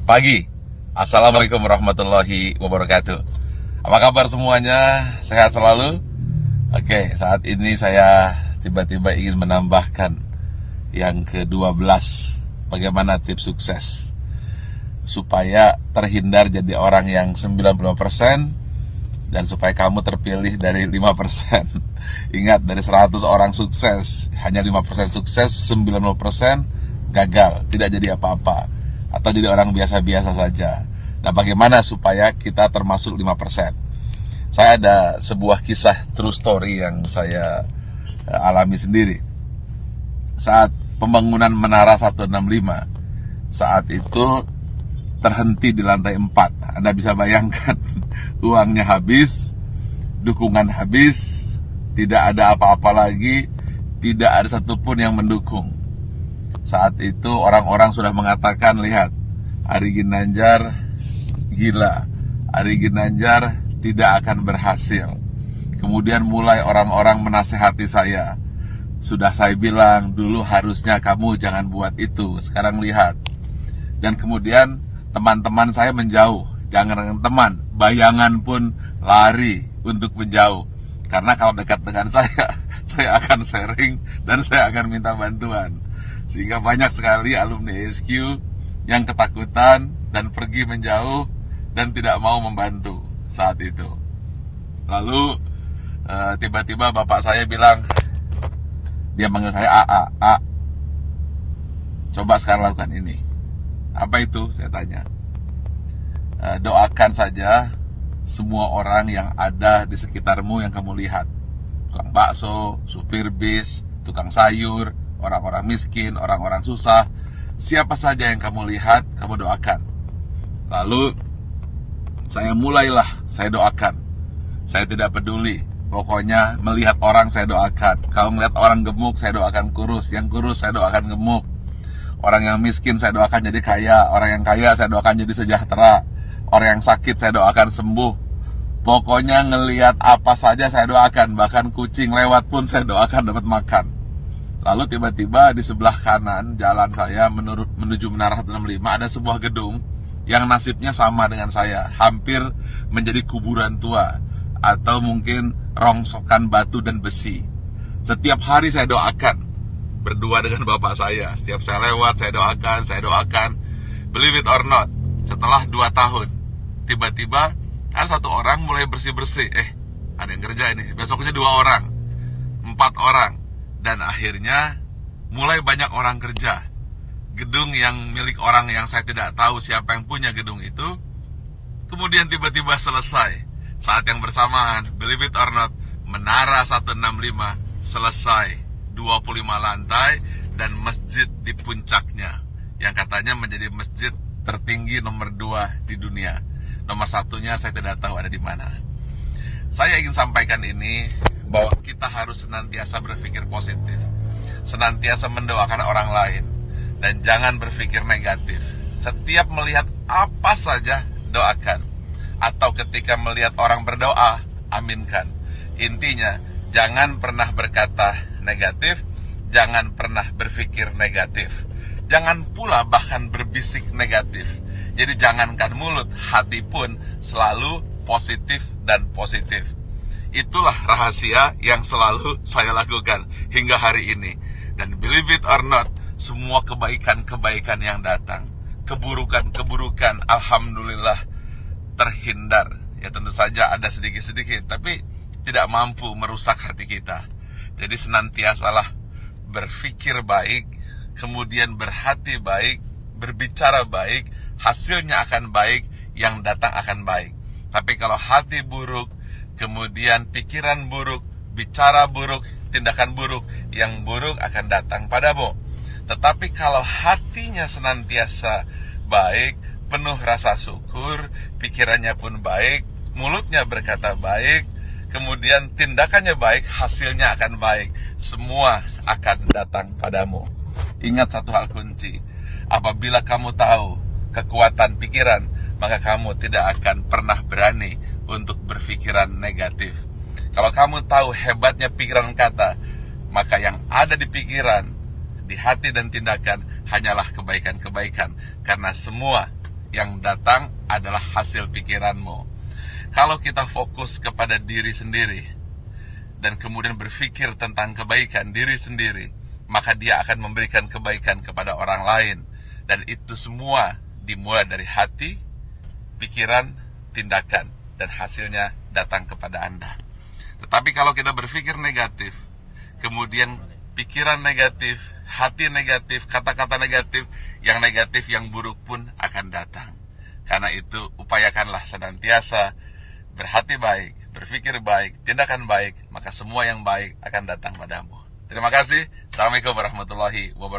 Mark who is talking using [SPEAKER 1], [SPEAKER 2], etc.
[SPEAKER 1] pagi. Assalamualaikum warahmatullahi wabarakatuh. Apa kabar semuanya? Sehat selalu? Oke, saat ini saya tiba-tiba ingin menambahkan yang ke-12. Bagaimana tips sukses supaya terhindar jadi orang yang 95% dan supaya kamu terpilih dari 5%. Ingat, dari 100 orang sukses, hanya 5% sukses, 90% gagal, tidak jadi apa-apa, atau jadi orang biasa-biasa saja. Nah, bagaimana supaya kita termasuk 5%? Saya ada sebuah kisah true story yang saya alami sendiri. Saat pembangunan Menara 165, saat itu terhenti di lantai 4. Anda bisa bayangkan, uangnya habis, dukungan habis, tidak ada apa-apa lagi, tidak ada satupun yang mendukung. Saat itu orang-orang sudah mengatakan, lihat, Ari Ginanjar gila, Ari Ginanjar tidak akan berhasil. Kemudian mulai orang-orang menasehati saya. Sudah saya bilang, dulu harusnya kamu jangan buat itu, sekarang lihat. Dan kemudian teman-teman saya menjauh. Jangan dengan teman, bayangan pun lari untuk menjauh. Karena kalau dekat dengan saya akan sharing dan saya akan minta bantuan. Sehingga banyak sekali alumni SQ yang ketakutan dan pergi menjauh dan tidak mau membantu saat itu. Lalu tiba-tiba bapak saya bilang, dia manggil saya A, coba sekarang lakukan ini. Apa itu? Saya tanya. Doakan saja semua orang yang ada di sekitarmu yang kamu lihat. Tukang bakso, supir bis, tukang sayur, orang-orang miskin, orang-orang susah. Siapa saja yang kamu lihat, kamu doakan. Lalu saya doakan. Saya tidak peduli. Pokoknya melihat orang saya doakan. Kalau melihat orang gemuk, saya doakan kurus. Yang kurus saya doakan gemuk. Orang yang miskin saya doakan jadi kaya. Orang yang kaya saya doakan jadi sejahtera. Orang yang sakit saya doakan sembuh. Pokoknya ngelihat apa saja saya doakan. Bahkan kucing lewat pun saya doakan dapat makan. Lalu tiba-tiba di sebelah kanan jalan saya menuju Menara 165 ada sebuah gedung yang nasibnya sama dengan saya. Hampir menjadi kuburan tua. Atau mungkin rongsokan batu dan besi. Setiap hari saya doakan. Berdua dengan bapak saya. Setiap saya lewat saya doakan. Believe it or not, setelah 2 tahun tiba-tiba ada satu orang mulai bersih-bersih. Ada yang kerja ini. Besoknya 2 orang, 4 orang. Dan akhirnya mulai banyak orang kerja. Gedung yang milik orang yang saya tidak tahu siapa yang punya gedung itu, kemudian tiba-tiba selesai. Saat yang bersamaan, believe it or not, Menara 165 selesai, 25 lantai dan masjid di puncaknya, yang katanya menjadi masjid tertinggi nomor 2 di dunia. Nomor 1-nya saya tidak tahu ada di mana. Saya ingin sampaikan ini, bahwa kita harus senantiasa berpikir positif, senantiasa mendoakan orang lain, dan jangan berpikir negatif. Setiap melihat apa saja, doakan. Atau ketika melihat orang berdoa, aminkan. Intinya, jangan pernah berkata negatif, jangan pernah berpikir negatif. Jangan pula bahkan berbisik negatif. Jadi jangankan mulut, hati pun selalu positif dan positif. Itulah rahasia yang selalu saya lakukan hingga hari ini. Dan believe it or not, semua kebaikan-kebaikan yang datang, keburukan-keburukan, alhamdulillah terhindar. Ya tentu saja ada sedikit-sedikit, tapi tidak mampu merusak hati kita. Jadi senantiasalah berpikir baik, kemudian berhati baik, berbicara baik, hasilnya akan baik, yang datang akan baik. Tapi kalau hati buruk, kemudian pikiran buruk, bicara buruk, tindakan buruk, yang buruk akan datang padamu. Tetapi kalau hatinya senantiasa baik, penuh rasa syukur, pikirannya pun baik, mulutnya berkata baik, kemudian tindakannya baik, hasilnya akan baik. Semua akan datang padamu. Ingat satu hal kunci, apabila kamu tahu kekuatan pikiran, maka kamu tidak akan pernah berani untuk berpikiran negatif. Kalau kamu tahu hebatnya pikiran kata, maka yang ada di pikiran, di hati dan tindakan hanyalah kebaikan-kebaikan. Karena semua yang datang adalah hasil pikiranmu. Kalau kita fokus kepada diri sendiri dan kemudian berpikir tentang kebaikan diri sendiri, maka dia akan memberikan kebaikan kepada orang lain. Dan itu semua dimulai dari hati, pikiran, tindakan, dan hasilnya datang kepada Anda. Tetapi kalau kita berpikir negatif, kemudian pikiran negatif, hati negatif, kata-kata negatif, yang buruk pun akan datang. Karena itu, upayakanlah senantiasa berhati baik, berpikir baik, tindakan baik, maka semua yang baik akan datang padamu. Terima kasih. Assalamualaikum warahmatullahi wabarakatuh.